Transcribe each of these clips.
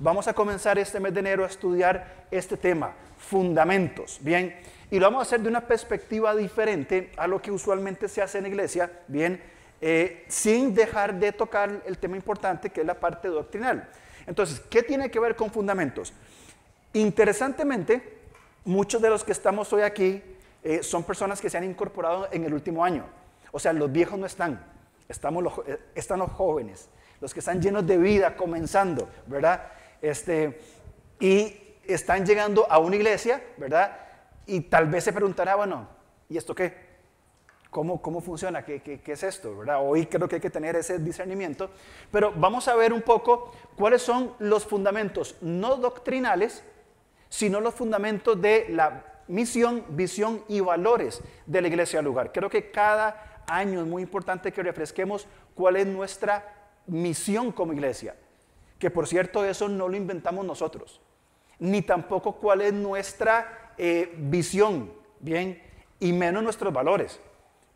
vamos a comenzar este mes de enero a estudiar este tema, fundamentos, ¿bien? Y lo vamos a hacer de una perspectiva diferente a lo que usualmente se hace en la iglesia, ¿bien? Sin dejar de tocar el tema importante que es la parte doctrinal. Entonces, ¿qué tiene que ver con fundamentos? Interesantemente, muchos de los que estamos hoy aquí son personas que se han incorporado en el último año. O sea, los viejos no están, están los jóvenes, los que están llenos de vida, comenzando, ¿verdad? Y están llegando a una iglesia, ¿verdad? Y tal vez se preguntará, bueno, ¿y esto qué? ¿Cómo funciona? ¿Qué es esto? ¿Verdad? Hoy creo que hay que tener ese discernimiento. Pero vamos a ver un poco cuáles son los fundamentos no doctrinales, sino los fundamentos de la misión, visión y valores de la iglesia del lugar. Creo que cada año es muy importante que refresquemos cuál es nuestra misión como iglesia. Que por cierto, eso no lo inventamos nosotros. Ni tampoco cuál es nuestra visión, bien, y menos nuestros valores.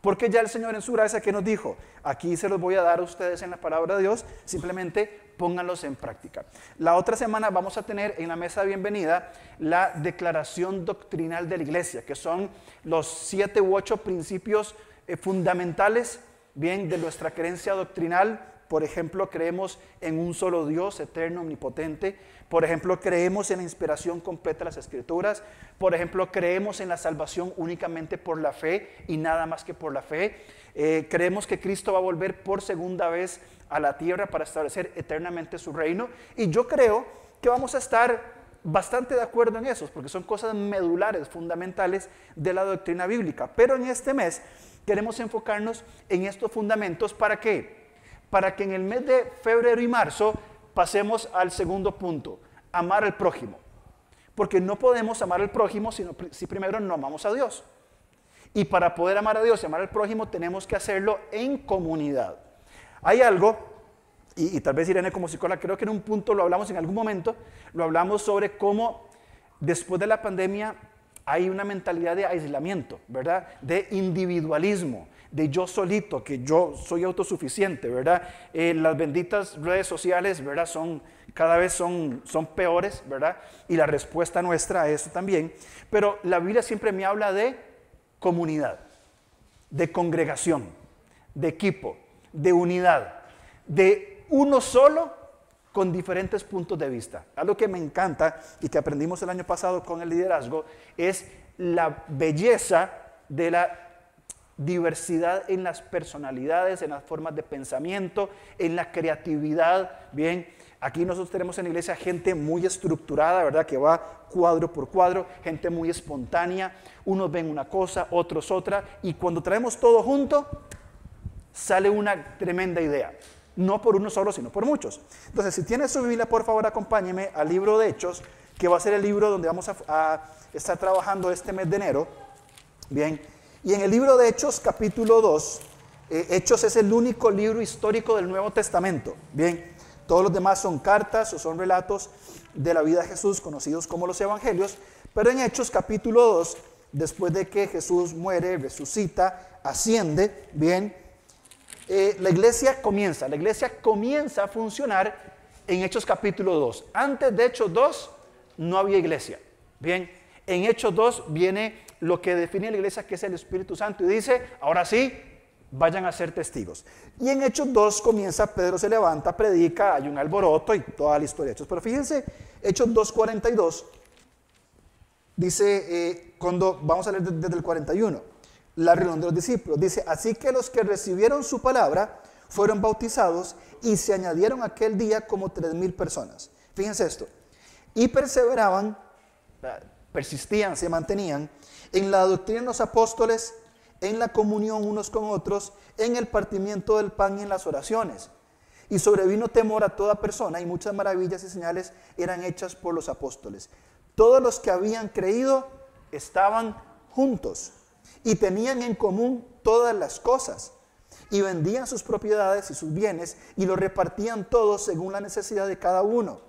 Porque ya el Señor en su gracia que nos dijo, aquí se los voy a dar a ustedes en la palabra de Dios, simplemente pónganlos en práctica. La otra semana vamos a tener en la mesa de bienvenida la declaración doctrinal de la iglesia, que son los 7 u 8 principios fundamentales, bien, de nuestra creencia doctrinal. Por ejemplo, creemos en un solo Dios eterno, omnipotente. Por ejemplo, creemos en la inspiración completa de las Escrituras. Por ejemplo, creemos en la salvación únicamente por la fe y nada más que por la fe. Creemos que Cristo va a volver por segunda vez a la tierra para establecer eternamente su reino. Y yo creo que vamos a estar bastante de acuerdo en eso, porque son cosas medulares, fundamentales de la doctrina bíblica. Pero en este mes queremos enfocarnos en estos fundamentos. ¿Para qué? Para que en el mes de febrero y marzo pasemos al segundo punto, amar al prójimo. Porque no podemos amar al prójimo si primero no amamos a Dios. Y para poder amar a Dios y amar al prójimo tenemos que hacerlo en comunidad. Hay algo, y tal vez Irene como psicóloga, creo que en un punto lo hablamos en algún momento, lo hablamos sobre cómo después de la pandemia hay una mentalidad de aislamiento, ¿verdad? De individualismo, de yo solito, que yo soy autosuficiente, ¿verdad? Las benditas redes sociales, ¿verdad? Cada vez son peores, ¿verdad? Y la respuesta nuestra a eso también. Pero la Biblia siempre me habla de comunidad, de congregación, de equipo, de unidad, de uno solo con diferentes puntos de vista. Algo que me encanta y que aprendimos el año pasado con el liderazgo es la belleza de la diversidad en las personalidades, en las formas de pensamiento, en la creatividad. Bien, aquí nosotros tenemos en la iglesia gente muy estructurada, ¿verdad? Que va cuadro por cuadro, gente muy espontánea. Unos ven una cosa, otros otra, y cuando traemos todo junto, sale una tremenda idea. No por uno solo, sino por muchos. Entonces, si tiene su Biblia, por favor, acompáñeme al libro de Hechos, que va a ser el libro donde vamos a estar trabajando este mes de enero. Bien, y en el libro de Hechos, capítulo 2, Hechos es el único libro histórico del Nuevo Testamento. Bien, todos los demás son cartas o son relatos de la vida de Jesús, conocidos como los evangelios. Pero en Hechos, capítulo 2, después de que Jesús muere, resucita, asciende, bien, la iglesia comienza a funcionar en Hechos capítulo 2. Antes de Hechos 2 no había iglesia. Bien, en Hechos 2 viene lo que define la iglesia, que es el Espíritu Santo, y dice, ahora sí, vayan a ser testigos. Y en Hechos 2 comienza, Pedro se levanta, predica, hay un alboroto y toda la historia de Hechos. Pero fíjense, Hechos 2:42, dice, cuando vamos a leer desde el 41, la reunión de los discípulos, dice, así que los que recibieron su palabra fueron bautizados y se añadieron aquel día como 3,000 personas. Fíjense esto, y perseveraban, persistían, se mantenían en la doctrina de los apóstoles, en la comunión unos con otros, en el partimiento del pan y en las oraciones. Y sobrevino temor a toda persona, y muchas maravillas y señales eran hechas por los apóstoles. Todos los que habían creído estaban juntos y tenían en común todas las cosas, y vendían sus propiedades y sus bienes y los repartían todos según la necesidad de cada uno,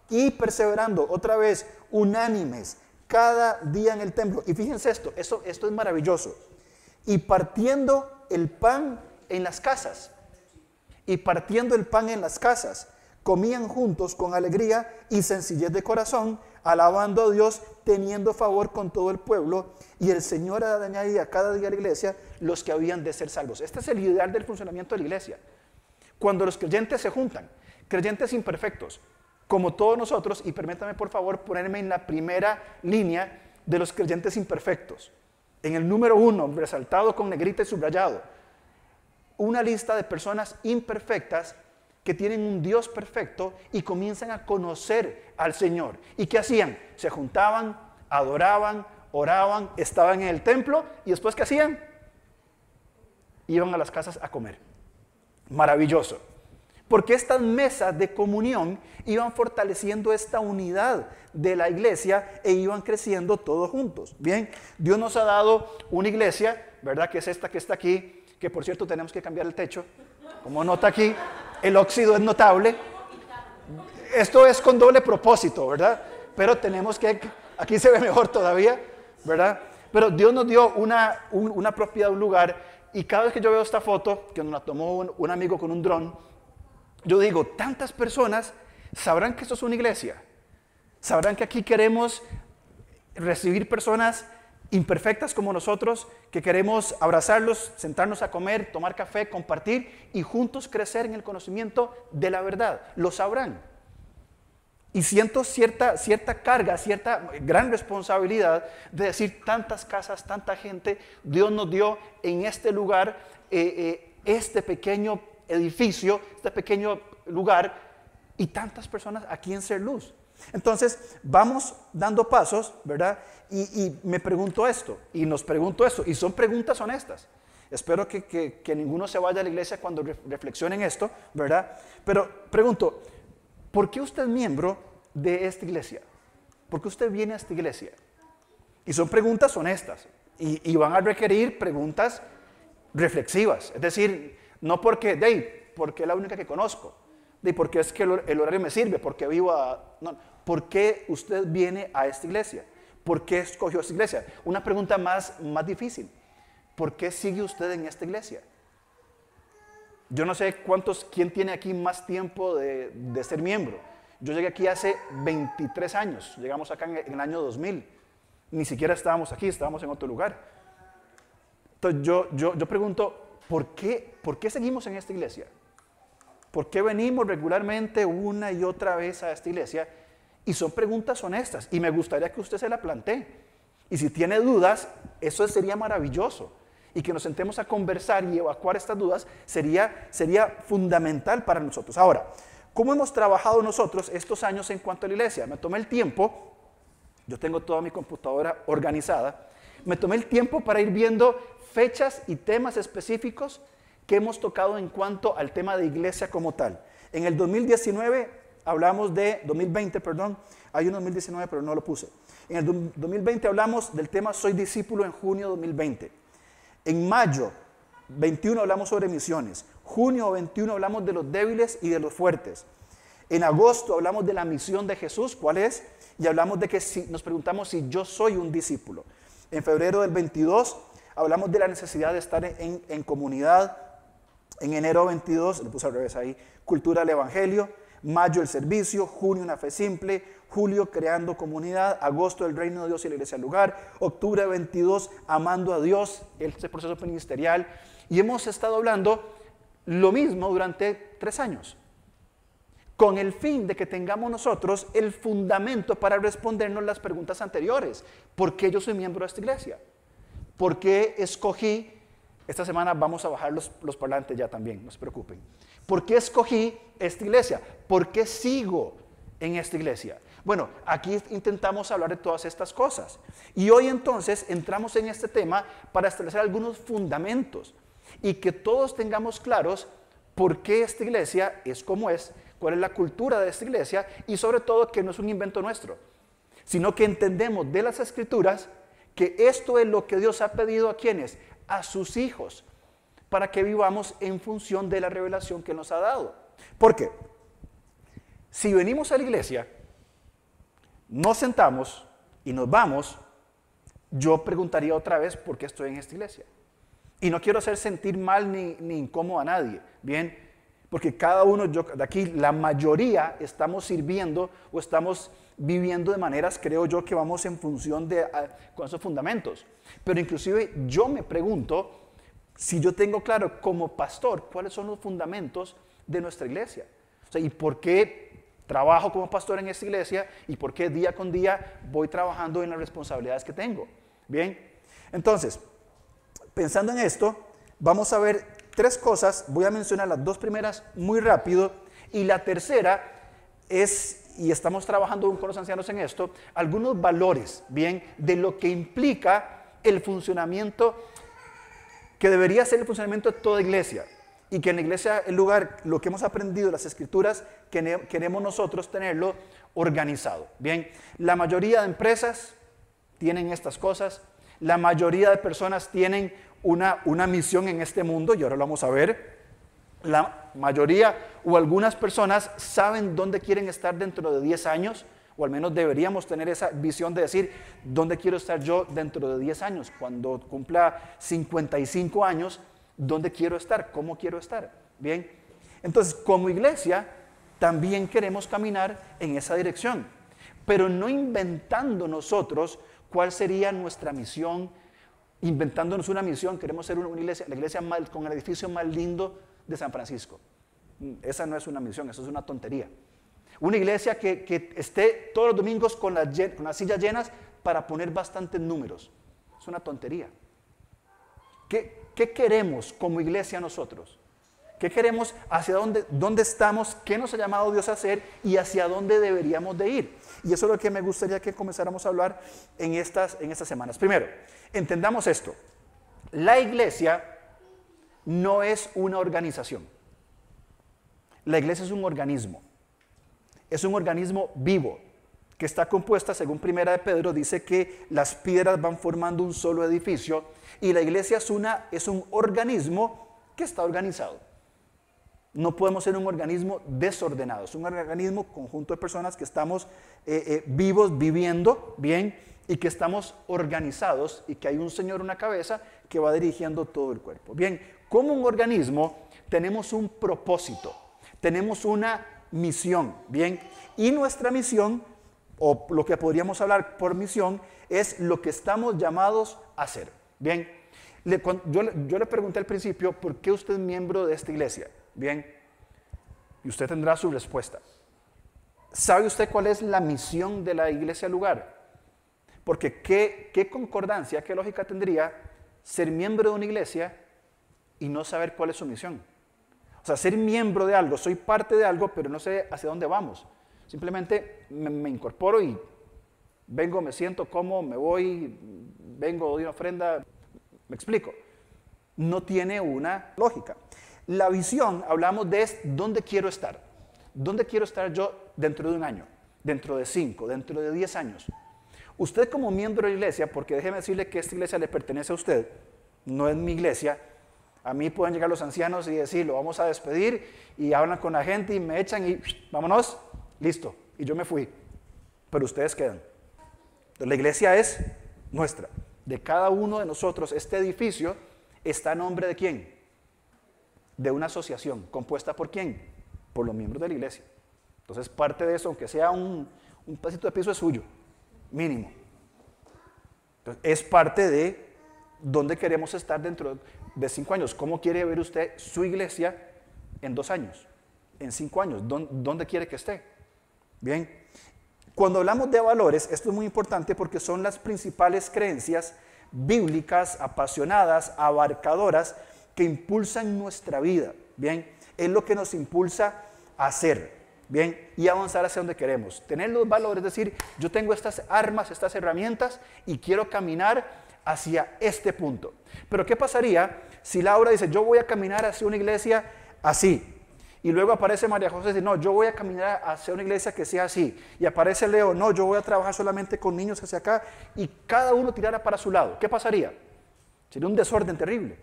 y perseverando otra vez unánimes cada día en el templo. Y fíjense esto es maravilloso. Y partiendo el pan en las casas. Comían juntos con alegría y sencillez de corazón, alabando a Dios, teniendo favor con todo el pueblo. Y el Señor añadía cada día a la iglesia los que habían de ser salvos. Este es el ideal del funcionamiento de la iglesia. Cuando los creyentes se juntan, creyentes imperfectos, como todos nosotros, y permítame por favor ponerme en la primera línea de los creyentes imperfectos. En el número 1, resaltado con negrita y subrayado, una lista de personas imperfectas que tienen un Dios perfecto y comienzan a conocer al Señor. ¿Y qué hacían? Se juntaban, adoraban, oraban, estaban en el templo y después ¿qué hacían? Iban a las casas a comer. Maravilloso. Porque estas mesas de comunión iban fortaleciendo esta unidad de la iglesia e iban creciendo todos juntos. Bien, Dios nos ha dado una iglesia, ¿verdad? Que es esta que está aquí, que por cierto tenemos que cambiar el techo. Como nota aquí, el óxido es notable. Esto es con doble propósito, ¿verdad? Pero tenemos que, aquí se ve mejor todavía, ¿verdad? Pero Dios nos dio una propiedad, un lugar, y cada vez que yo veo esta foto, que nos la tomó un amigo con un dron, yo digo, tantas personas sabrán que esto es una iglesia, sabrán que aquí queremos recibir personas imperfectas como nosotros, que queremos abrazarlos, sentarnos a comer, tomar café, compartir y juntos crecer en el conocimiento de la verdad. Lo sabrán. Y siento cierta carga, cierta gran responsabilidad de decir tantas casas, tanta gente, Dios nos dio en este lugar, este pequeño edificio, este pequeño lugar y tantas personas aquí en Ser Luz. Entonces vamos dando pasos, ¿verdad? Y me pregunto esto, y nos pregunto esto, y son preguntas honestas. Espero que ninguno se vaya a la iglesia cuando reflexionen esto, ¿verdad? Pero pregunto, ¿por qué usted es miembro de esta iglesia? ¿Por qué usted viene a esta iglesia? Y son preguntas honestas, y van a requerir preguntas reflexivas, es decir, no porque es la única que conozco, porque es que el horario me sirve, porque vivo no, ¿por qué usted viene a esta iglesia? ¿Por qué escogió esta iglesia? Una pregunta más difícil. ¿Por qué sigue usted en esta iglesia? Yo no sé quién tiene aquí más tiempo de ser miembro. Yo llegué aquí hace 23 años, llegamos acá en el año 2000. Ni siquiera estábamos aquí, estábamos en otro lugar. Entonces yo pregunto, ¿por qué seguimos en esta iglesia? ¿Por qué venimos regularmente una y otra vez a esta iglesia? Y son preguntas honestas y me gustaría que usted se la plantee. Y si tiene dudas, eso sería maravilloso. Y que nos sentemos a conversar y evacuar estas dudas sería fundamental para nosotros. Ahora, ¿cómo hemos trabajado nosotros estos años en cuanto a la iglesia? Me tomé el tiempo, yo tengo toda mi computadora organizada, me tomé el tiempo para ir viendo fechas y temas específicos que hemos tocado en cuanto al tema de iglesia como tal. En el 2020, hay un 2019 pero no lo puse. En el 2020 hablamos del tema Soy discípulo en junio 2020. En mayo 21 hablamos sobre misiones. Junio 21 hablamos de los débiles y de los fuertes. En agosto hablamos de la misión de Jesús, ¿cuál es? Y hablamos de que nos preguntamos si yo soy un discípulo. En febrero del 22 hablamos de la necesidad de estar en comunidad. En enero 22, le puse al revés ahí, cultura del evangelio. Mayo el servicio, junio una fe simple, julio creando comunidad, agosto el reino de Dios y la iglesia al lugar, octubre 22 amando a Dios, este proceso ministerial. Y hemos estado hablando lo mismo durante 3 años, con el fin de que tengamos nosotros el fundamento para respondernos las preguntas anteriores. ¿Por qué yo soy miembro de esta iglesia? ¿Por qué escogí? Esta semana vamos a bajar los parlantes ya también, no se preocupen. ¿Por qué escogí esta iglesia? ¿Por qué sigo en esta iglesia? Bueno, aquí intentamos hablar de todas estas cosas. Y hoy entonces entramos en este tema para establecer algunos fundamentos y que todos tengamos claros por qué esta iglesia es como es, cuál es la cultura de esta iglesia y sobre todo que no es un invento nuestro, sino que entendemos de las Escrituras que esto es lo que Dios ha pedido a quienes, a sus hijos, para que vivamos en función de la revelación que nos ha dado. ¿Por qué? Si venimos a la iglesia, nos sentamos y nos vamos, yo preguntaría otra vez por qué estoy en esta iglesia. Y no quiero hacer sentir mal ni incómodo a nadie, ¿bien? Porque cada uno de aquí, la mayoría, estamos sirviendo o estamos viviendo de maneras, creo yo, que vamos en función de con esos fundamentos. Pero inclusive yo me pregunto, si yo tengo claro como pastor, ¿cuáles son los fundamentos de nuestra iglesia? O sea, ¿y por qué trabajo como pastor en esta iglesia? ¿Y por qué día con día voy trabajando en las responsabilidades que tengo? Bien, entonces, pensando en esto, vamos a ver 3 cosas. Voy a mencionar las 2 primeras muy rápido. Y la tercera es, y estamos trabajando con los ancianos en esto, algunos valores, bien, de lo que implica el funcionamiento que debería ser el funcionamiento de toda iglesia, y que en la iglesia, el lugar, lo que hemos aprendido de las escrituras, queremos nosotros tenerlo organizado. Bien, la mayoría de empresas tienen estas cosas, la mayoría de personas tienen una misión en este mundo, y ahora lo vamos a ver. La mayoría o algunas personas saben dónde quieren estar dentro de 10 años, o al menos deberíamos tener esa visión de decir, ¿dónde quiero estar yo dentro de 10 años? Cuando cumpla 55 años, ¿dónde quiero estar? ¿Cómo quiero estar? Bien, entonces como iglesia también queremos caminar en esa dirección, pero no inventando nosotros cuál sería nuestra misión, inventándonos una misión. Queremos ser una iglesia, la iglesia con el edificio más lindo de San Francisco. Esa no es una misión, eso es una tontería. Una iglesia que esté todos los domingos con las sillas llenas para poner bastantes números. Es una tontería. ¿Qué queremos como iglesia nosotros? ¿Qué queremos? ¿Hacia dónde estamos? ¿Qué nos ha llamado Dios a hacer? ¿Y hacia dónde deberíamos de ir? Y eso es lo que me gustaría que comenzáramos a hablar en estas semanas. Primero, entendamos esto. La iglesia no es una organización. La iglesia es un organismo. Es un organismo vivo, que está compuesta, según Primera de Pedro, dice que las piedras van formando un solo edificio, y la iglesia es un organismo que está organizado. No podemos ser un organismo desordenado, es un organismo, conjunto de personas que estamos vivos, viviendo bien, y que estamos organizados, y que hay un Señor, una cabeza, que va dirigiendo todo el cuerpo. Bien, como un organismo tenemos un propósito, tenemos una misión, bien, y nuestra misión, o lo que podríamos hablar por misión, es lo que estamos llamados a hacer. Bien, yo le pregunté al principio, ¿por qué usted es miembro de esta iglesia? Bien, y usted tendrá su respuesta. ¿Sabe usted cuál es la misión de la iglesia lugar? Porque qué concordancia, qué lógica tendría ser miembro de una iglesia y no saber cuál es su misión. O sea, ser miembro de algo, soy parte de algo, pero no sé hacia dónde vamos. Simplemente me incorporo y vengo, me siento, como, me voy, vengo, doy una ofrenda. ¿Me explico? No tiene una lógica. La visión, hablamos de dónde quiero estar. ¿Dónde quiero estar yo dentro de un año? Dentro de 5, dentro de 10 años. Usted como miembro de la iglesia, porque déjeme decirle que esta iglesia le pertenece a usted, no es mi iglesia. A mí pueden llegar los ancianos y decir, lo vamos a despedir, y hablan con la gente y me echan y vámonos, listo, y yo me fui. Pero ustedes quedan. Entonces, la iglesia es nuestra, de cada uno de nosotros. Este edificio está a nombre de ¿quién? De una asociación, compuesta por ¿quién? Por los miembros de la iglesia. Entonces, parte de eso, aunque sea un pedacito de piso, es suyo, mínimo. Entonces, es parte de dónde queremos estar dentro de 5 años. ¿Cómo quiere ver usted su iglesia en 2 años? En 5 años, ¿dónde quiere que esté? Bien, cuando hablamos de valores, esto es muy importante porque son las principales creencias bíblicas, apasionadas, abarcadoras, que impulsan nuestra vida. Bien, es lo que nos impulsa a hacer, bien, y avanzar hacia donde queremos. Tener los valores, es decir, yo tengo estas armas, estas herramientas, y quiero caminar hacia este punto. Pero ¿qué pasaría si Laura dice, yo voy a caminar hacia una iglesia así? Y luego aparece María José y dice, no, yo voy a caminar hacia una iglesia que sea así. Y aparece Leo, no, yo voy a trabajar solamente con niños hacia acá. Y cada uno tirara para su lado. ¿Qué pasaría? Sería un desorden terrible.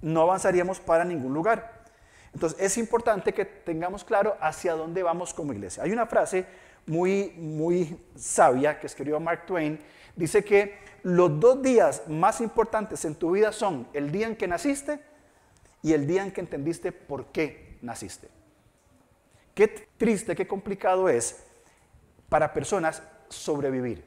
No avanzaríamos para ningún lugar. Entonces es importante que tengamos claro hacia dónde vamos como iglesia. Hay una frase muy sabia que escribió Mark Twain. Dice que los 2 días más importantes en tu vida son el día en que naciste y el día en que entendiste por qué naciste. Qué triste, qué complicado es para personas sobrevivir.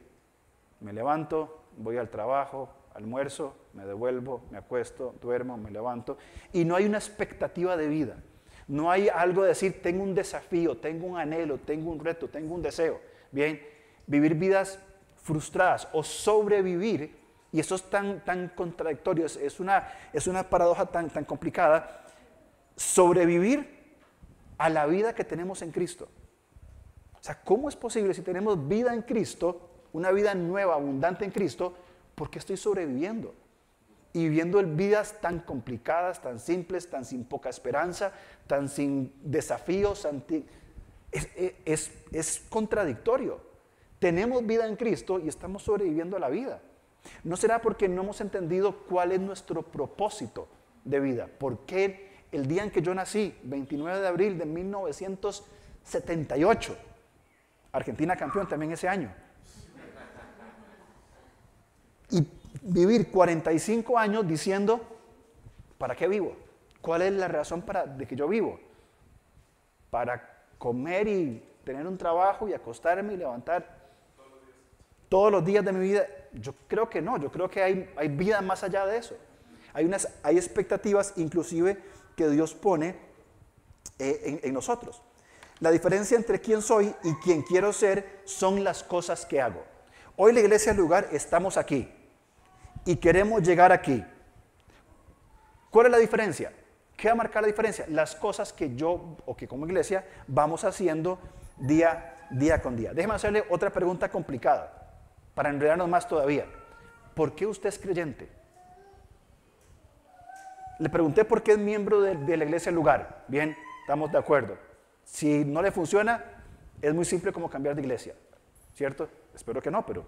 Me levanto, voy al trabajo, almuerzo, me devuelvo, me acuesto, duermo, me levanto. Y no hay una expectativa de vida. No hay algo de decir, tengo un desafío, tengo un anhelo, tengo un reto, tengo un deseo. Bien, vivir vidas frustradas o sobrevivir, y eso es tan contradictorio, es una paradoja tan complicada, sobrevivir a la vida que tenemos en Cristo. O sea, ¿cómo es posible si tenemos vida en Cristo, una vida nueva, abundante en Cristo, por qué estoy sobreviviendo? Y viviendo vidas tan complicadas, tan simples, tan sin poca esperanza, tan sin desafíos, es contradictorio. Tenemos vida en Cristo y estamos sobreviviendo a la vida. ¿No será porque no hemos entendido cuál es nuestro propósito de vida? ¿Por qué el día en que yo nací, 29 de abril de 1978, Argentina campeón también ese año, y vivir 45 años diciendo, ¿para qué vivo? ¿Cuál es la razón de que yo vivo? ¿Para comer y tener un trabajo y acostarme y levantar todos los días de mi vida? Yo creo que no, yo creo que hay vida más allá de eso. Hay expectativas inclusive que Dios pone en nosotros. La diferencia entre quién soy y quién quiero ser son las cosas que hago. Hoy la iglesia Lugar estamos aquí y queremos llegar aquí. ¿Cuál es la diferencia? ¿Qué va a marcar la diferencia? Las cosas que yo o que como iglesia vamos haciendo día con día. Déjeme hacerle otra pregunta complicada para enredarnos más todavía. ¿Por qué usted es creyente? Le pregunté por qué es miembro de la iglesia Lugar. Bien, estamos de acuerdo. Si no le funciona, es muy simple como cambiar de iglesia, ¿cierto? Espero que no, pero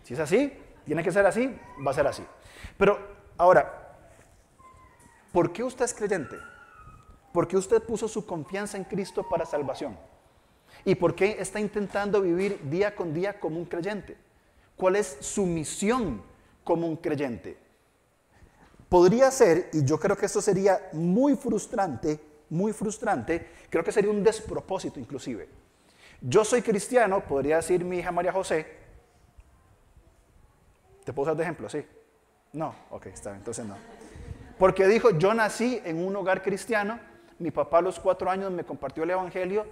si es así, tiene que ser así, va a ser así. Pero ahora, ¿por qué usted es creyente? ¿Por qué usted puso su confianza en Cristo para salvación? ¿Y por qué está intentando vivir día con día como un creyente? ¿Cuál es su misión como un creyente? Podría ser, y yo creo que esto sería muy frustrante, creo que sería un despropósito inclusive. Yo soy cristiano, podría decir mi hija María José. ¿Te puedo usar de ejemplo? ¿Sí? No, ok, está bien, entonces no. Porque dijo, yo nací en un hogar cristiano, mi papá a los 4 años me compartió el evangelio,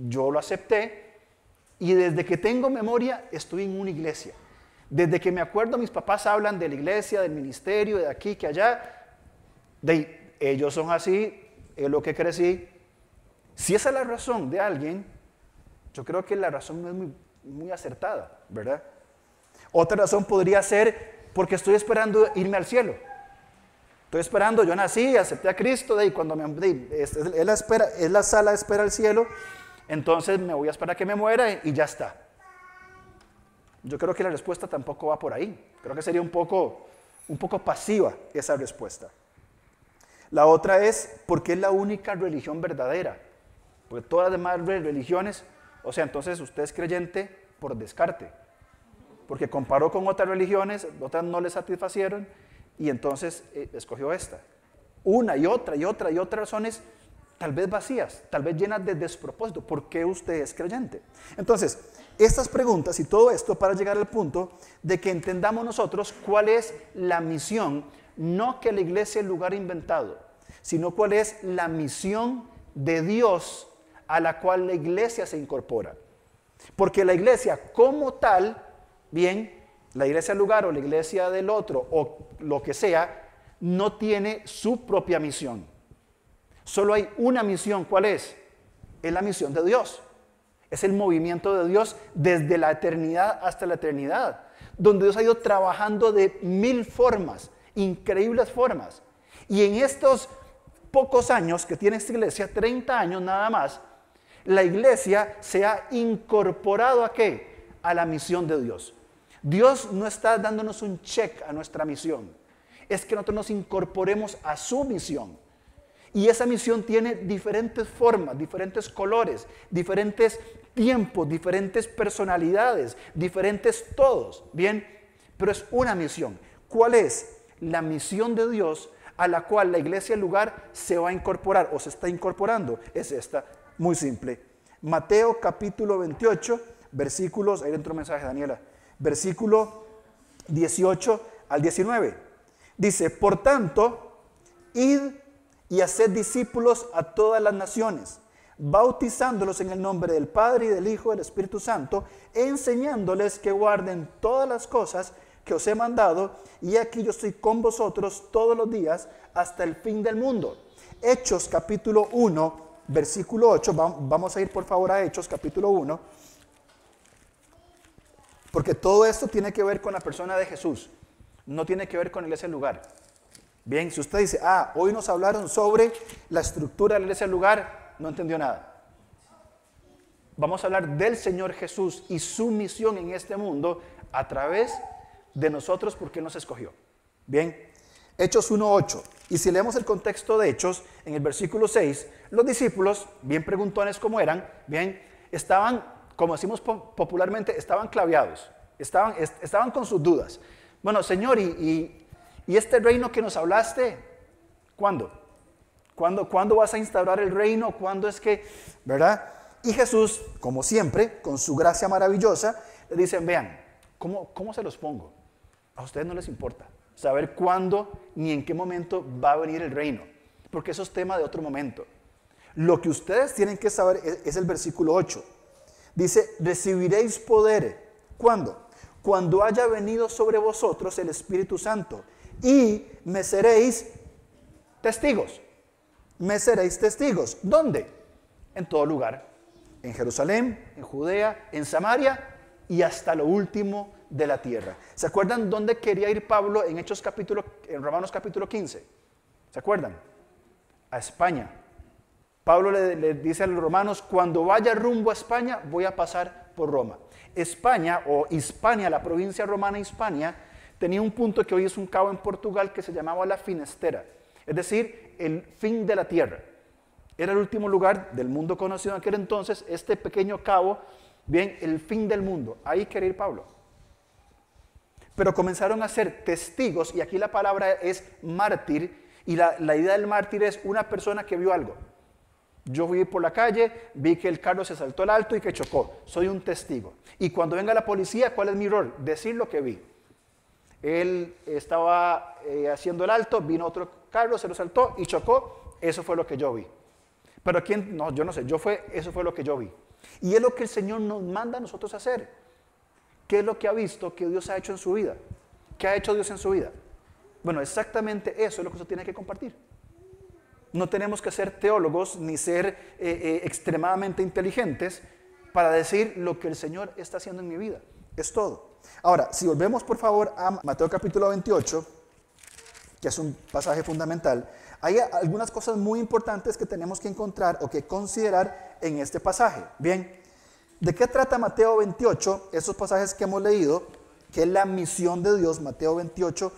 yo lo acepté, y desde que tengo memoria estoy en una iglesia. Desde que me acuerdo, mis papás hablan de la iglesia, del ministerio, de aquí, que allá. Ellos son así, es lo que crecí. Si esa es la razón de alguien, yo creo que la razón no es muy acertada, ¿verdad? Otra razón podría ser porque estoy esperando irme al cielo. Estoy esperando, yo nací, acepté a Cristo, y cuando es la sala de espera al cielo, entonces me voy a esperar a que me muera y ya está. Yo creo que la respuesta tampoco va por ahí. Creo que sería un poco pasiva esa respuesta. La otra es, ¿por qué es la única religión verdadera? Porque todas las demás religiones, o sea, entonces usted es creyente por descarte. Porque comparó con otras religiones, otras no le satisfacieron, y entonces escogió esta. Una y otra razones, tal vez vacías, tal vez llenas de despropósito. ¿Por qué usted es creyente? Entonces, estas preguntas y todo esto para llegar al punto de que entendamos nosotros cuál es la misión, no que la iglesia es el lugar inventado, sino cuál es la misión de Dios a la cual la iglesia se incorpora. Porque la iglesia como tal, bien, la iglesia del lugar o la iglesia del otro o lo que sea, no tiene su propia misión. Solo hay una misión, ¿cuál es? Es la misión de Dios. Es el movimiento de Dios desde la eternidad hasta la eternidad, donde Dios ha ido trabajando de 1000 formas, increíbles formas. Y en estos pocos años que tiene esta iglesia, 30 años nada más, la iglesia se ha incorporado ¿a qué? A la misión de Dios. Dios no está dándonos un check a nuestra misión, es que nosotros nos incorporemos a su misión. Y esa misión tiene diferentes formas, diferentes colores, diferentes tiempos, diferentes personalidades, diferentes todos, ¿bien? Pero es una misión. ¿Cuál es? La misión de Dios a la cual la iglesia del lugar se va a incorporar o se está incorporando es esta, muy simple. Mateo capítulo 28, versículos, ahí dentro mensaje Daniela, versículo 18 al 19. Dice, por tanto, id y haced discípulos a todas las naciones, bautizándolos en el nombre del Padre y del Hijo y del Espíritu Santo, enseñándoles que guarden todas las cosas que os he mandado, y aquí yo estoy con vosotros todos los días hasta el fin del mundo. Hechos capítulo 1, versículo 8, vamos a ir por favor a Hechos capítulo 1, porque todo esto tiene que ver con la persona de Jesús, no tiene que ver con la iglesia del lugar. Bien, si usted dice, hoy nos hablaron sobre la estructura de la iglesia del lugar, no entendió nada. Vamos a hablar del Señor Jesús y su misión en este mundo a través de nosotros porque Él nos escogió. Bien, Hechos 1:8. Y si leemos el contexto de Hechos, en el versículo 6, los discípulos, bien preguntones como eran, bien, estaban, como decimos popularmente, estaban claveados, estaban con sus dudas. Bueno, Señor, ¿y este reino que nos hablaste? ¿Cuándo? ¿Cuándo vas a instaurar el reino? ¿Cuándo es que, verdad? Y Jesús, como siempre, con su gracia maravillosa, le dicen, vean, ¿cómo se los pongo? A ustedes no les importa saber cuándo ni en qué momento va a venir el reino, porque eso es tema de otro momento. Lo que ustedes tienen que saber es el versículo 8. Dice, recibiréis poder. ¿Cuándo? Cuando haya venido sobre vosotros el Espíritu Santo, y me seréis testigos. Me seréis testigos. ¿Dónde? En todo lugar. En Jerusalén, en Judea, en Samaria y hasta lo último de la tierra. ¿Se acuerdan dónde quería ir Pablo en Romanos capítulo 15? ¿Se acuerdan? A España. Pablo le dice a los romanos, cuando vaya rumbo a España, voy a pasar por Roma. España o Hispania, la provincia romana Hispania, tenía un punto que hoy es un cabo en Portugal que se llamaba la Finestera, es decir, el fin de la tierra. Era el último lugar del mundo conocido en aquel entonces, este pequeño cabo, bien, el fin del mundo. Ahí quería ir Pablo. Pero comenzaron a ser testigos, y aquí la palabra es mártir, y la idea del mártir es una persona que vio algo. Yo fui por la calle, vi que el carro se saltó al alto y que chocó. Soy un testigo. Y cuando venga la policía, ¿cuál es mi rol? Decir lo que vi. Él estaba haciendo el alto, vino otro carro, se lo saltó y chocó. Eso fue lo que yo vi. Pero ¿quién? No, yo no sé. Eso fue lo que yo vi. Y es lo que el Señor nos manda a nosotros a hacer. ¿Qué es lo que ha visto que Dios ha hecho en su vida? ¿Qué ha hecho Dios en su vida? Bueno, exactamente eso es lo que usted tiene que compartir. No tenemos que ser teólogos ni ser extremadamente inteligentes para decir lo que el Señor está haciendo en mi vida. Es todo. Ahora, si volvemos por favor a Mateo capítulo 28, que es un pasaje fundamental, hay algunas cosas muy importantes que tenemos que encontrar o que considerar en este pasaje. Bien, ¿de qué trata Mateo 28? Esos pasajes que hemos leído, que es la misión de Dios, Mateo 28,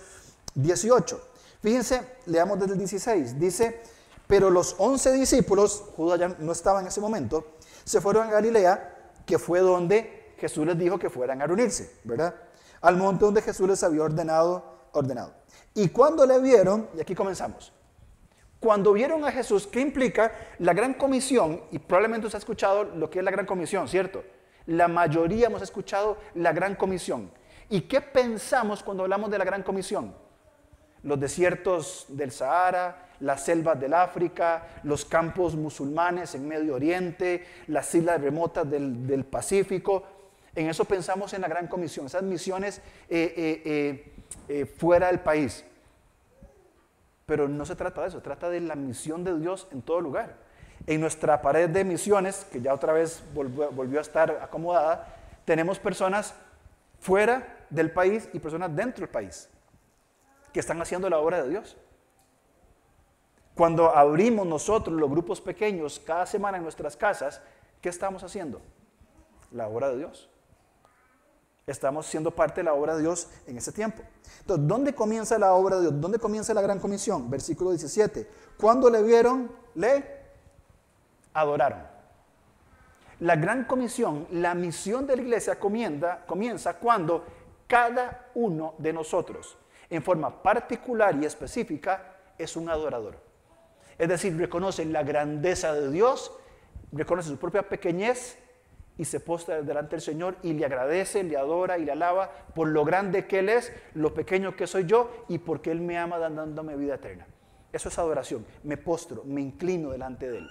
18. Fíjense, leamos desde el 16. Dice, pero los 11 discípulos, Judas ya no estaba en ese momento, se fueron a Galilea, que fue donde Jesús les dijo que fueran a reunirse, ¿verdad? Al monte donde Jesús les había ordenado. Y cuando le vieron, y aquí comenzamos, cuando vieron a Jesús, ¿qué implica la gran comisión? Y probablemente usted ha escuchado lo que es la gran comisión, ¿cierto? La mayoría hemos escuchado la gran comisión. ¿Y qué pensamos cuando hablamos de la gran comisión? Los desiertos del Sahara, las selvas del África, los campos musulmanes en Medio Oriente, las islas remotas del Pacífico. En eso pensamos en la gran comisión, esas misiones fuera del país. Pero no se trata de eso, se trata de la misión de Dios en todo lugar. En nuestra pared de misiones, que ya otra vez volvió a estar acomodada, tenemos personas fuera del país y personas dentro del país que están haciendo la obra de Dios. Cuando abrimos nosotros los grupos pequeños cada semana en nuestras casas, ¿qué estamos haciendo? La obra de Dios. Estamos siendo parte de la obra de Dios en ese tiempo. Entonces, ¿dónde comienza la obra de Dios? ¿Dónde comienza la gran comisión? Versículo 17. Cuando le vieron, le adoraron. La gran comisión, la misión de la iglesia comienza cuando cada uno de nosotros, en forma particular y específica, es un adorador. Es decir, reconoce la grandeza de Dios, reconoce su propia pequeñez y se postra delante del Señor y le agradece, le adora y le alaba por lo grande que Él es, lo pequeño que soy yo y porque Él me ama dándome vida eterna. Eso es adoración. Me postro, me inclino delante de Él.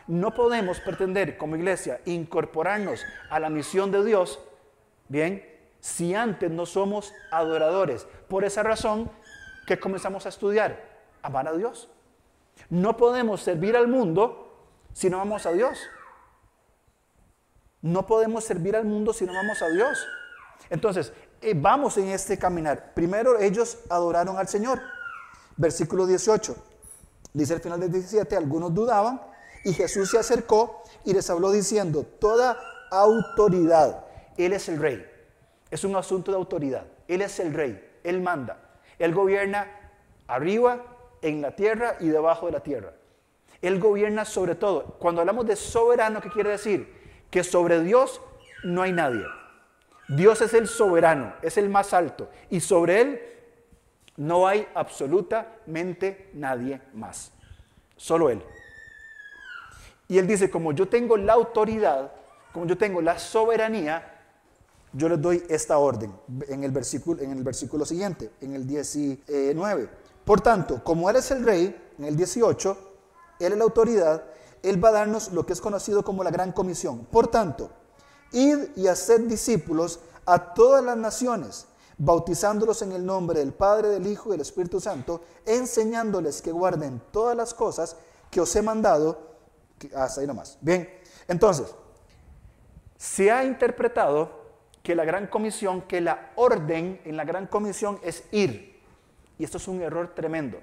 No podemos pretender como iglesia incorporarnos a la misión de Dios, bien, si antes no somos adoradores. Por esa razón que comenzamos a estudiar, amar a Dios. No podemos servir al mundo si no amamos a Dios. No podemos servir al mundo si no amamos a Dios. Entonces, vamos en este caminar. Primero ellos adoraron al Señor. Versículo 18. Dice al final del 17, algunos dudaban y Jesús se acercó y les habló diciendo, toda autoridad, Él es el rey. Es un asunto de autoridad. Él es el rey, Él manda. Él gobierna arriba, en la tierra y debajo de la tierra. Él gobierna sobre todo. Cuando hablamos de soberano, ¿qué quiere decir? Que sobre Dios no hay nadie. Dios es el soberano, es el más alto. Y sobre Él no hay absolutamente nadie más. Solo Él. Y Él dice, como yo tengo la autoridad, como yo tengo la soberanía, yo les doy esta orden en el versículo siguiente, en el 19. Por tanto, como Él es el rey, en el 18, Él es la autoridad, Él va a darnos lo que es conocido como la gran comisión. Por tanto, id y haced discípulos a todas las naciones, bautizándolos en el nombre del Padre, del Hijo y del Espíritu Santo, enseñándoles que guarden todas las cosas que os he mandado. Hasta ahí nomás. Bien, entonces, se ha interpretado que la gran comisión, que la orden en la gran comisión es ir. Y esto es un error tremendo.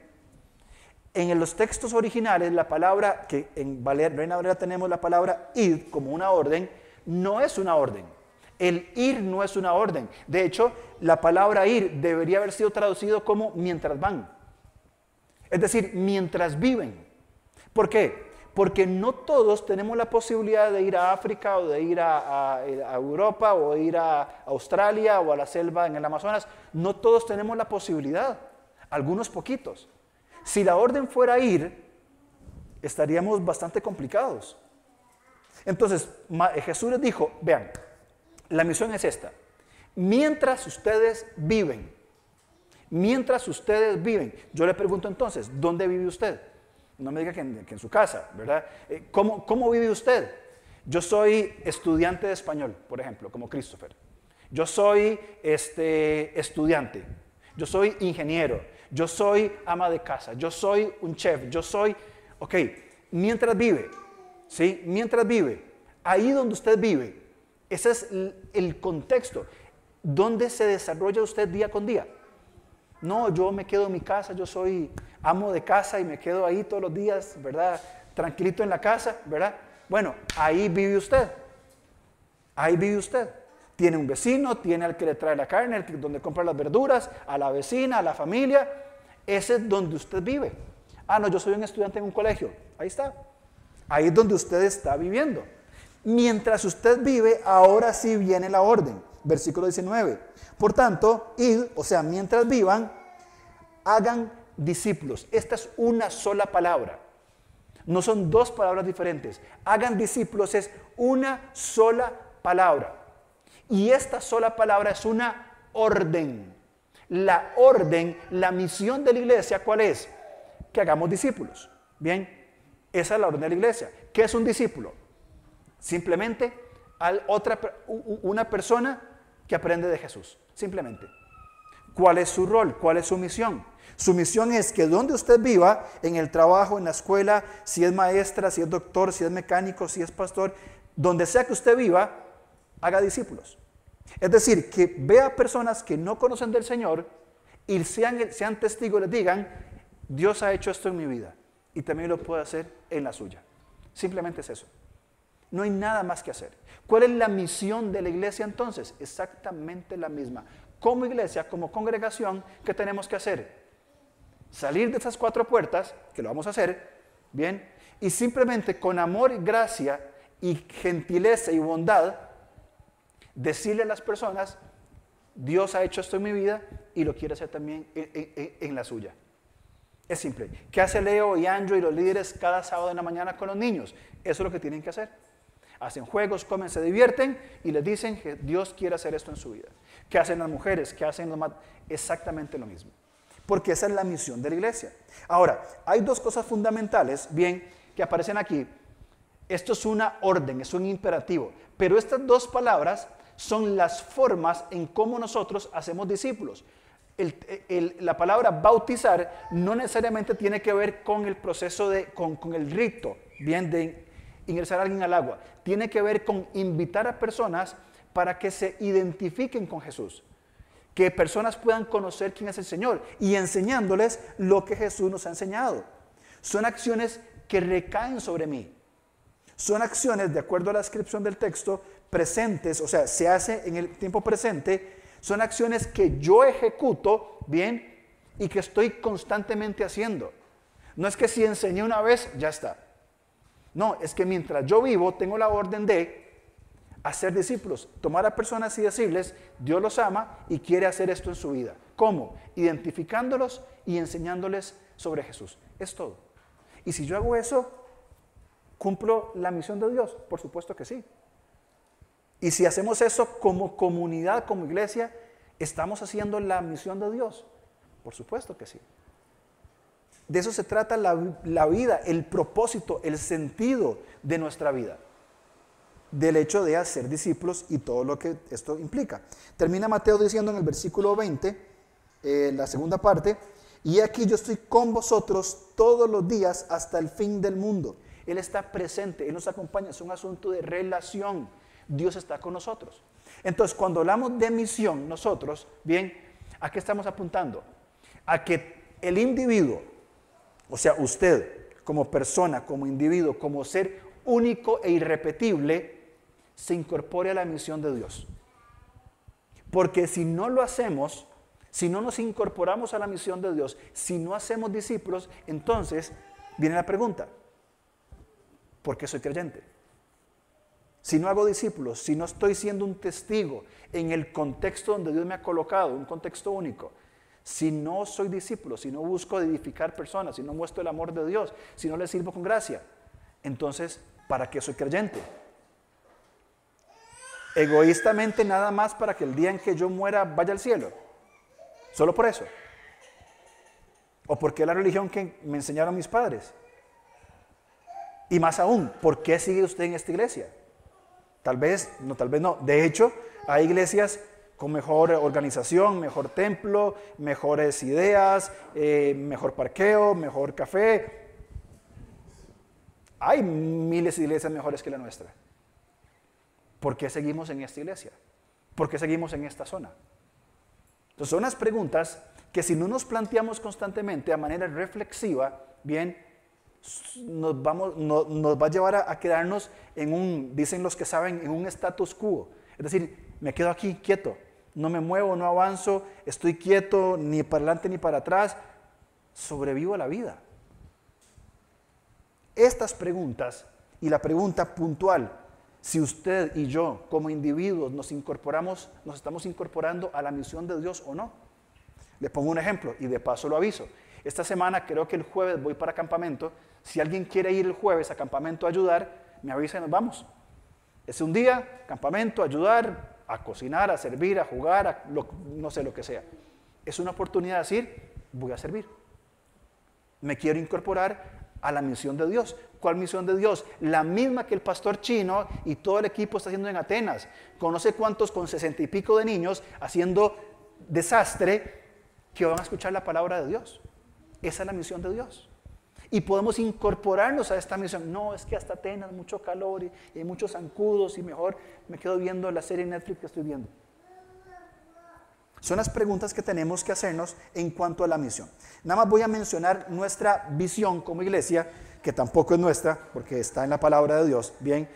En los textos originales, la palabra, que en Reina Valera tenemos la palabra id como una orden, no es una orden. El ir no es una orden. De hecho, la palabra ir debería haber sido traducido como mientras van. Es decir, mientras viven. ¿Por qué? Porque no todos tenemos la posibilidad de ir a África o de ir a Europa o de ir a Australia o a la selva en el Amazonas. No todos tenemos la posibilidad. Algunos poquitos. Si la orden fuera ir, estaríamos bastante complicados. Entonces, Jesús les dijo, vean, la misión es esta. Mientras ustedes viven, yo le pregunto entonces, ¿dónde vive usted? No me diga que en su casa, ¿verdad? ¿Cómo vive usted? Yo soy estudiante de español, por ejemplo, como Christopher. Yo soy estudiante. Yo soy ingeniero. Yo soy ama de casa. Yo soy un chef. Yo soy... Ok, mientras vive, ¿sí? Mientras vive, ahí donde usted vive, ese es el contexto. ¿Dónde se desarrolla usted día con día? No, yo me quedo en mi casa, yo soy amo de casa y me quedo ahí todos los días, ¿verdad? Tranquilito en la casa, ¿verdad? Bueno, ahí vive usted. Ahí vive usted. Tiene un vecino, tiene al que le trae la carne, donde compra las verduras, a la vecina, a la familia. Ese es donde usted vive. Ah, no, yo soy un estudiante en un colegio. Ahí está. Ahí es donde usted está viviendo. Mientras usted vive, ahora sí viene la orden. Versículo 19. Por tanto, id, o sea, mientras vivan, hagan discípulos. Esta es una sola palabra. No son dos palabras diferentes. Hagan discípulos es una sola palabra. Y esta sola palabra es una orden. La orden, la misión de la iglesia, ¿cuál es? Que hagamos discípulos. Bien, esa es la orden de la iglesia. ¿Qué es un discípulo? Simplemente una persona que aprende de Jesús. Simplemente. ¿Cuál es su rol? ¿Cuál es su misión? Su misión es que donde usted viva, en el trabajo, en la escuela, si es maestra, si es doctor, si es mecánico, si es pastor, donde sea que usted viva, haga discípulos. Es decir, que vea personas que no conocen del Señor y sean testigos, les digan, Dios ha hecho esto en mi vida y también lo puede hacer en la suya. Simplemente es eso. No hay nada más que hacer. ¿Cuál es la misión de la iglesia entonces? Exactamente la misma. Como iglesia, como congregación, ¿qué tenemos que hacer? Salir de esas cuatro puertas, que lo vamos a hacer, bien, y simplemente con amor y gracia y gentileza y bondad, decirle a las personas, Dios ha hecho esto en mi vida y lo quiere hacer también en la suya. Es simple. ¿Qué hace Leo y Andrew y los líderes cada sábado en la mañana con los niños? Eso es lo que tienen que hacer. Hacen juegos, comen, se divierten y les dicen que Dios quiere hacer esto en su vida. ¿Qué hacen las mujeres? ¿Qué hacen los más? Exactamente lo mismo. Porque esa es la misión de la iglesia. Ahora, hay dos cosas fundamentales, bien, que aparecen aquí. Esto es una orden, es un imperativo. Pero estas dos palabras son las formas en cómo nosotros hacemos discípulos. La palabra bautizar no necesariamente tiene que ver con el proceso con el rito, bien, de ingresar a alguien al agua. Tiene que ver con invitar a personas para que se identifiquen con Jesús. Que personas puedan conocer quién es el Señor y enseñándoles lo que Jesús nos ha enseñado. Son acciones que recaen sobre mí. Son acciones, de acuerdo a la descripción del texto, presentes, o sea, se hace en el tiempo presente. Son acciones que yo ejecuto, bien, y que estoy constantemente haciendo. No es que si enseñé una vez, ya está. No, es que mientras yo vivo, tengo la orden de hacer discípulos, tomar a personas y decirles, Dios los ama y quiere hacer esto en su vida. ¿Cómo? Identificándolos y enseñándoles sobre Jesús. Es todo. Y si yo hago eso, ¿cumplo la misión de Dios? Por supuesto que sí. Y si hacemos eso como comunidad, como iglesia, ¿estamos haciendo la misión de Dios? Por supuesto que sí. De eso se trata la vida, el propósito, el sentido de nuestra vida. Del hecho de hacer discípulos y todo lo que esto implica. Termina Mateo diciendo en el versículo 20, la segunda parte, y aquí yo estoy con vosotros todos los días hasta el fin del mundo. Él está presente, Él nos acompaña, es un asunto de relación. Dios está con nosotros. Entonces, cuando hablamos de misión, nosotros, bien, ¿a qué estamos apuntando? A que el individuo, o sea, usted, como persona, como individuo, como ser único e irrepetible, se incorpore a la misión de Dios. Porque si no lo hacemos, si no nos incorporamos a la misión de Dios, si no hacemos discípulos, entonces viene la pregunta, ¿por qué soy creyente? Si no hago discípulos, si no estoy siendo un testigo en el contexto donde Dios me ha colocado, un contexto único, si no soy discípulo, si no busco edificar personas, si no muestro el amor de Dios, si no le sirvo con gracia, entonces, ¿para qué soy creyente? Egoístamente nada más para que el día en que yo muera vaya al cielo. Solo por eso. ¿O porque es la religión que me enseñaron mis padres? Y más aún, ¿por qué sigue usted en esta iglesia? Tal vez no. De hecho, hay iglesias con mejor organización, mejor templo, mejores ideas, mejor parqueo, mejor café. Hay miles de iglesias mejores que la nuestra. ¿Por qué seguimos en esta iglesia? ¿Por qué seguimos en esta zona? Entonces son unas preguntas que si no nos planteamos constantemente de manera reflexiva, bien, nos va a llevar a quedarnos dicen los que saben, en un status quo. Es decir, me quedo aquí quieto, no me muevo, no avanzo, estoy quieto, ni para adelante ni para atrás, sobrevivo a la vida. Estas preguntas y la pregunta puntual, si usted y yo como individuos nos estamos incorporando a la misión de Dios o no. Le pongo un ejemplo y de paso lo aviso. Esta semana, creo que el jueves voy para campamento. Si alguien quiere ir el jueves a campamento a ayudar, me avisa y nos vamos. Es un día, campamento, ayudar, a cocinar, a servir, a jugar, no sé lo que sea. Es una oportunidad de decir, voy a servir. Me quiero incorporar a la misión de Dios. ¿Cuál misión de Dios? La misma que el pastor chino y todo el equipo está haciendo en Atenas. Con no sé cuántos, con 60 y pico de niños, haciendo desastre, que van a escuchar la palabra de Dios. Esa es la misión de Dios. Y podemos incorporarnos a esta misión. No, es que hasta Atenas, mucho calor y hay muchos zancudos y mejor me quedo viendo la serie Netflix que estoy viendo. Son las preguntas que tenemos que hacernos en cuanto a la misión. Nada más voy a mencionar nuestra visión como iglesia, que tampoco es nuestra, porque está en la palabra de Dios, bien,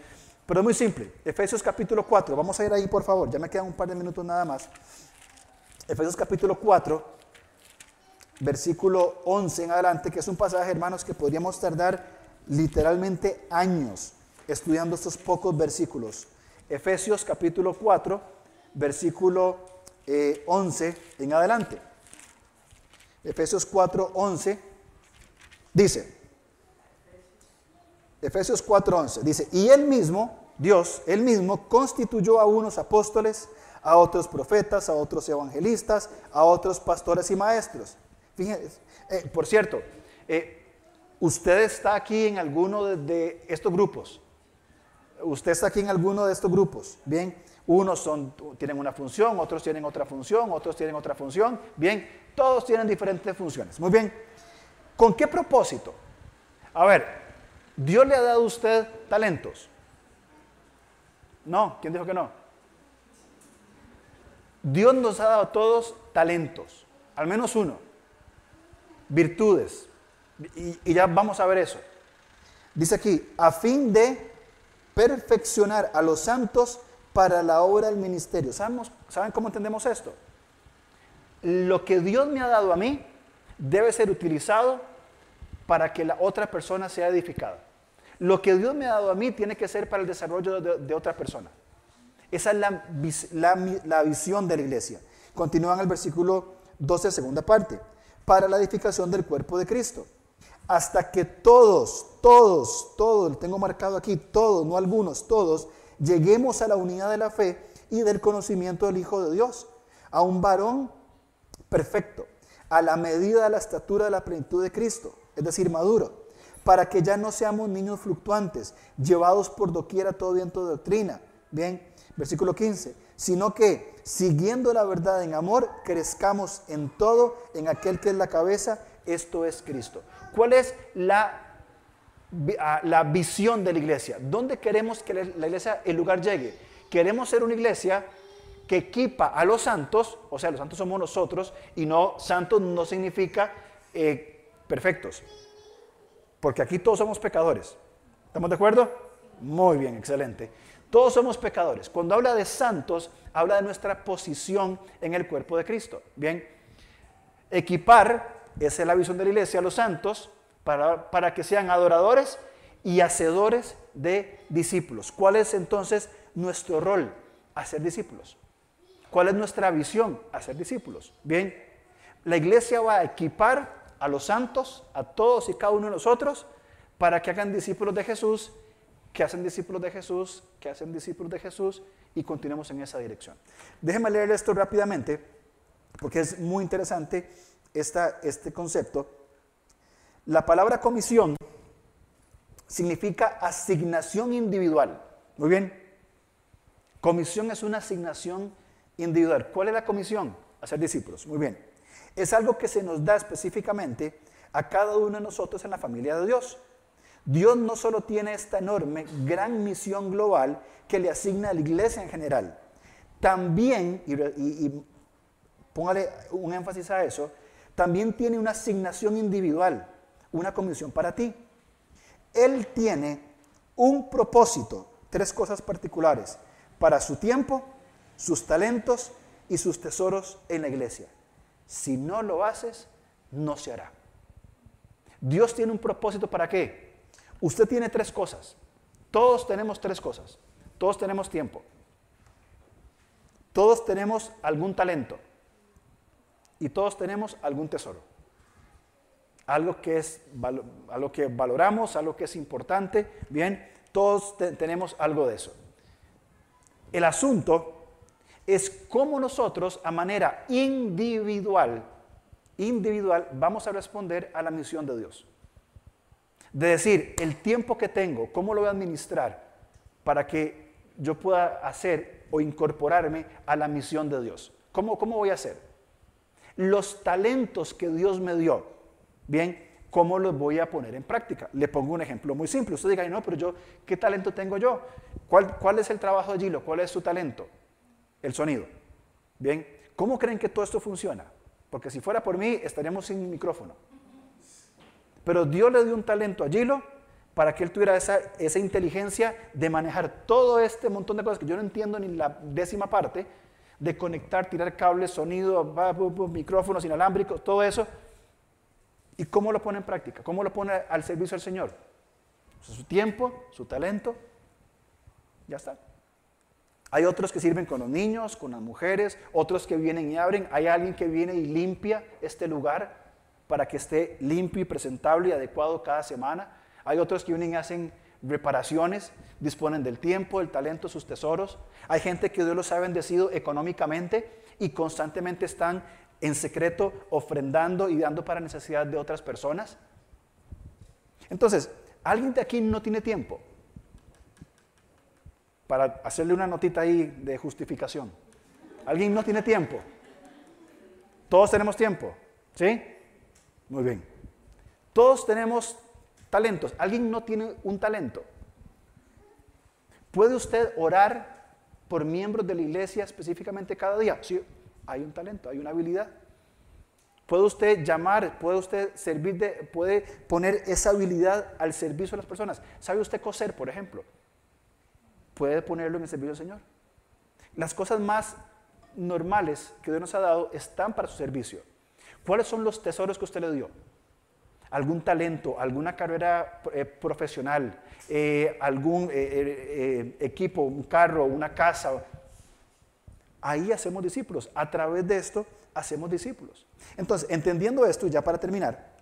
pero es muy simple. Efesios capítulo 4, vamos a ir ahí por favor, ya me quedan un par de minutos nada más. Efesios capítulo 4, versículo 11 en adelante, que es un pasaje, hermanos, que podríamos tardar literalmente años estudiando estos pocos versículos. Efesios capítulo 4, versículo 11 en adelante. Efesios 4, 11 Dice, Efesios 4:11, dice, y él mismo, Dios, él mismo constituyó a unos apóstoles, a otros profetas, a otros evangelistas, a otros pastores y maestros. Fíjense, por cierto, usted está aquí en alguno de estos grupos. Usted está aquí en alguno de estos grupos. Bien, unos tienen una función, otros tienen otra función, otros tienen otra función. Bien, todos tienen diferentes funciones. Muy bien. ¿Con qué propósito? A ver, ¿Dios le ha dado a usted talentos? No, ¿quién dijo que no? Dios nos ha dado a todos talentos, al menos uno, virtudes, y ya vamos a ver eso. Dice aquí, a fin de perfeccionar a los santos para la obra del ministerio. ¿Saben cómo entendemos esto? Lo que Dios me ha dado a mí debe ser utilizado para que la otra persona sea edificada. Lo que Dios me ha dado a mí tiene que ser para el desarrollo de otra persona. Esa es la visión de la iglesia. Continúa en el versículo 12, segunda parte. Para la edificación del cuerpo de Cristo. Hasta que todos, tengo marcado aquí, todos, no algunos, todos, lleguemos a la unidad de la fe y del conocimiento del Hijo de Dios. A un varón perfecto, a la medida de la estatura de la plenitud de Cristo, es decir, maduro, para que ya no seamos niños fluctuantes, llevados por doquier a todo viento de doctrina. Bien, versículo 15, sino que, siguiendo la verdad en amor, crezcamos en todo, en aquel que es la cabeza, esto es Cristo. ¿Cuál es la visión de la iglesia? ¿Dónde queremos que la iglesia, el lugar llegue? Queremos ser una iglesia que equipa a los santos, o sea, los santos somos nosotros, y no, santos no significa perfectos, porque aquí todos somos pecadores. ¿Estamos de acuerdo? Muy bien, excelente. Todos somos pecadores. Cuando habla de santos, habla de nuestra posición en el cuerpo de Cristo. Bien, equipar, esa es la visión de la iglesia, a los santos, para que sean adoradores y hacedores de discípulos. ¿Cuál es entonces nuestro rol? Hacer discípulos. ¿Cuál es nuestra visión? Hacer discípulos. Bien, la iglesia va a equipar a los santos, a todos y cada uno de nosotros, para que hagan discípulos de Jesús, que hacen discípulos de Jesús, que hacen discípulos de Jesús, y continuemos en esa dirección. Déjenme leer esto rápidamente, porque es muy interesante este concepto. La palabra comisión significa asignación individual. Muy bien. Comisión es una asignación individual. ¿Cuál es la comisión? Hacer discípulos. Muy bien. Es algo que se nos da específicamente a cada uno de nosotros en la familia de Dios. Dios no solo tiene esta enorme, gran misión global que le asigna a la iglesia en general. También, y póngale un énfasis a eso, también tiene una asignación individual, una comisión para ti. Él tiene un propósito, 3 cosas particulares, para su tiempo, sus talentos y sus tesoros en la iglesia. Si no lo haces, no se hará. Dios tiene un propósito ¿para qué? Usted tiene 3 cosas. Todos tenemos 3 cosas. Todos tenemos tiempo. Todos tenemos algún talento. Y todos tenemos algún tesoro. Algo que valoramos, algo que es importante. Bien, todos tenemos algo de eso. El asunto es cómo nosotros, a manera individual, vamos a responder a la misión de Dios. De decir, el tiempo que tengo, ¿cómo lo voy a administrar para que yo pueda hacer o incorporarme a la misión de Dios? ¿Cómo voy a hacer? Los talentos que Dios me dio, bien, ¿cómo los voy a poner en práctica? Le pongo un ejemplo muy simple. Usted diga, no, pero ¿qué talento tengo yo? ¿Cuál es el trabajo de Gilo? ¿Cuál es su talento? El sonido. Bien, ¿cómo creen que todo esto funciona? Porque si fuera por mí, estaríamos sin micrófono. Pero Dios le dio un talento a Gilo para que él tuviera esa inteligencia de manejar todo este montón de cosas que yo no entiendo ni la 10ª parte, de conectar, tirar cables, sonido, micrófonos inalámbricos, todo eso. ¿Y cómo lo pone en práctica? ¿Cómo lo pone al servicio del Señor? Su tiempo, su talento, ya está. Hay otros que sirven con los niños, con las mujeres, otros que vienen y abren. Hay alguien que viene y limpia este lugar. para que esté limpio y presentable y adecuado cada semana. Hay otros que vienen y hacen reparaciones, disponen del tiempo, del talento, sus tesoros. Hay gente que Dios los ha bendecido económicamente y constantemente están en secreto ofrendando y dando para necesidad de otras personas. Entonces, ¿alguien de aquí no tiene tiempo? Para hacerle una notita ahí de justificación. ¿Alguien no tiene tiempo? Todos tenemos tiempo, ¿sí? Muy bien. Todos tenemos talentos. ¿Alguien no tiene un talento? ¿Puede usted orar por miembros de la iglesia específicamente cada día? Sí, hay un talento, hay una habilidad. ¿Puede usted llamar, puede usted servir, puede poner esa habilidad al servicio de las personas? ¿Sabe usted coser, por ejemplo? Puede ponerlo en el servicio del Señor. Las cosas más normales que Dios nos ha dado están para su servicio. ¿Cuáles son los tesoros que usted le dio? Algún talento, alguna carrera profesional, algún equipo, un carro, una casa. Ahí hacemos discípulos. A través de esto hacemos discípulos. Entonces, entendiendo esto, ya para terminar,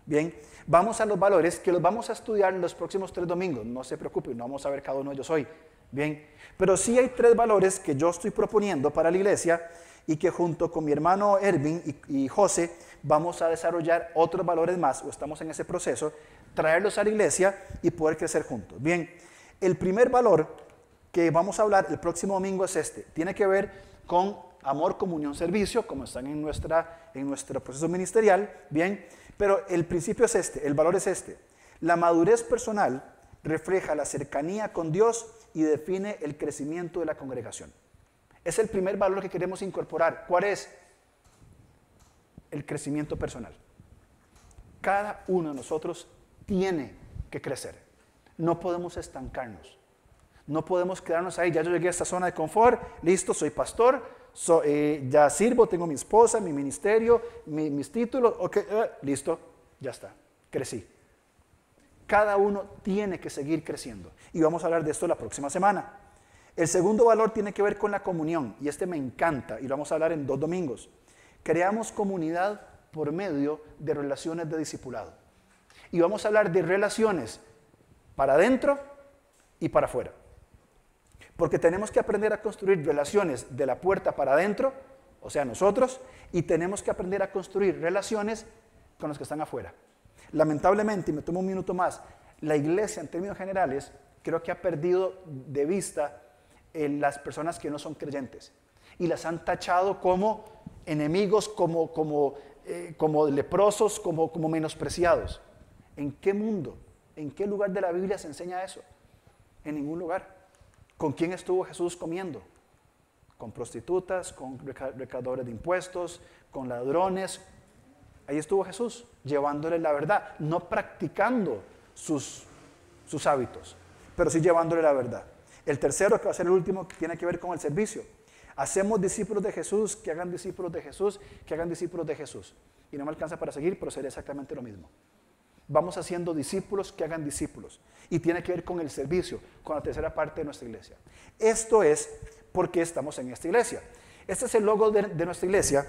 bien, vamos a los valores que los vamos a estudiar los próximos 3 domingos. No se preocupen, no vamos a ver cada uno de ellos hoy. Bien, pero sí hay 3 valores que yo estoy proponiendo para la iglesia y que junto con mi hermano Ervin y José vamos a desarrollar otros valores más, o estamos en ese proceso, traerlos a la iglesia y poder crecer juntos. Bien, el primer valor que vamos a hablar el próximo domingo es este. Tiene que ver con amor, comunión, servicio, como están en nuestro proceso ministerial. Bien, pero el principio es este, el valor es este. La madurez personal refleja la cercanía con Dios y define el crecimiento de la congregación. Es el primer valor que queremos incorporar. ¿Cuál es? El crecimiento personal. Cada uno de nosotros tiene que crecer. No podemos estancarnos. No podemos quedarnos ahí. Ya yo llegué a esta zona de confort. Listo, soy pastor. Ya sirvo, tengo mi esposa, mi ministerio, mis títulos. Ok, listo, ya está. Crecí. Cada uno tiene que seguir creciendo. Y vamos a hablar de esto la próxima semana. El segundo valor tiene que ver con la comunión, y este me encanta, y lo vamos a hablar en 2 domingos. Creamos comunidad por medio de relaciones de discipulado. Y vamos a hablar de relaciones para adentro y para afuera. Porque tenemos que aprender a construir relaciones de la puerta para adentro, o sea, nosotros, y tenemos que aprender a construir relaciones con los que están afuera. Lamentablemente, y me tomo un minuto más, la iglesia en términos generales creo que ha perdido de vista las personas que no son creyentes y las han tachado como enemigos, como leprosos, como menospreciados. ¿En qué mundo, en qué lugar de la Biblia se enseña eso? En ningún lugar. ¿Con quién estuvo Jesús comiendo? Con prostitutas, con recaudadores de impuestos, con ladrones. Ahí estuvo Jesús, llevándole la verdad, no practicando sus hábitos, pero sí llevándole la verdad. El tercero, que va a ser el último, que tiene que ver con el servicio. Hacemos discípulos de Jesús, que hagan discípulos de Jesús, que hagan discípulos de Jesús. Y no me alcanza para seguir, pero sería exactamente lo mismo. Vamos haciendo discípulos que hagan discípulos. Y tiene que ver con el servicio, con la tercera parte de nuestra iglesia. Esto es porque estamos en esta iglesia. Este es el logo de nuestra iglesia.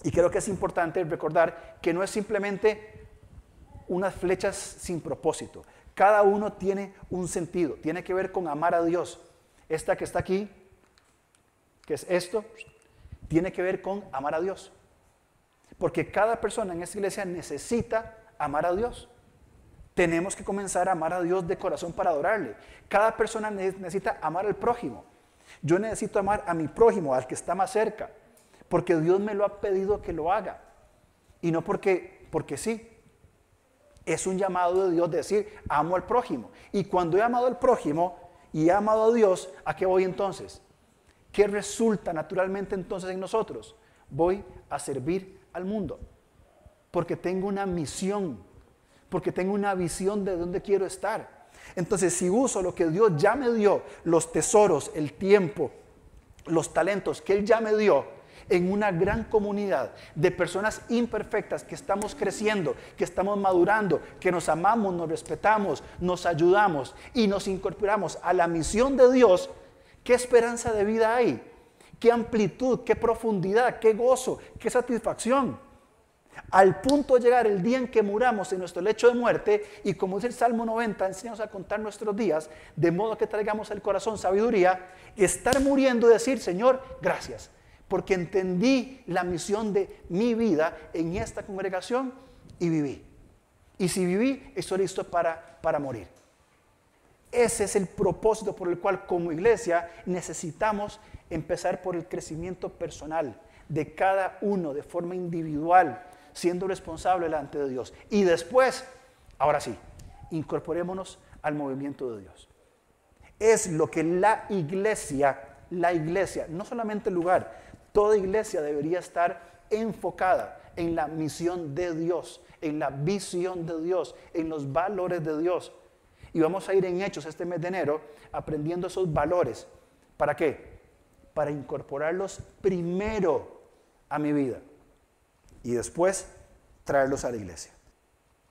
Y creo que es importante recordar que no es simplemente unas flechas sin propósito. Cada uno tiene un sentido, tiene que ver con amar a Dios. Esta que está aquí, que es esto, tiene que ver con amar a Dios. Porque cada persona en esta iglesia necesita amar a Dios. Tenemos que comenzar a amar a Dios de corazón para adorarle. Cada persona necesita amar al prójimo. Yo necesito amar a mi prójimo, al que está más cerca, porque Dios me lo ha pedido que lo haga. Y no porque sí. Es un llamado de Dios de decir, amo al prójimo. Y cuando he amado al prójimo y he amado a Dios, ¿a qué voy entonces? ¿Qué resulta naturalmente entonces en nosotros? Voy a servir al mundo. Porque tengo una misión. Porque tengo una visión de dónde quiero estar. Entonces, si uso lo que Dios ya me dio, los tesoros, el tiempo, los talentos que Él ya me dio, en una gran comunidad de personas imperfectas que estamos creciendo, que estamos madurando, que nos amamos, nos respetamos, nos ayudamos y nos incorporamos a la misión de Dios, ¿qué esperanza de vida hay? ¿Qué amplitud, qué profundidad, qué gozo, qué satisfacción? al punto de llegar el día en que muramos en nuestro lecho de muerte, y como dice el Salmo 90, enséñanos a contar nuestros días, de modo que traigamos al corazón sabiduría, estar muriendo y decir, Señor, gracias, porque entendí la misión de mi vida en esta congregación y viví. Y si viví, estoy listo para morir. Ese es el propósito por el cual como iglesia necesitamos empezar por el crecimiento personal de cada uno de forma individual, siendo responsable delante de Dios. Y después, ahora sí, incorporémonos al movimiento de Dios. Es lo que la iglesia, no solamente el lugar, toda iglesia debería estar enfocada en la misión de Dios, en la visión de Dios, en los valores de Dios. Y vamos a ir en Hechos este mes de enero aprendiendo esos valores. ¿Para qué? Para incorporarlos primero a mi vida y después traerlos a la iglesia.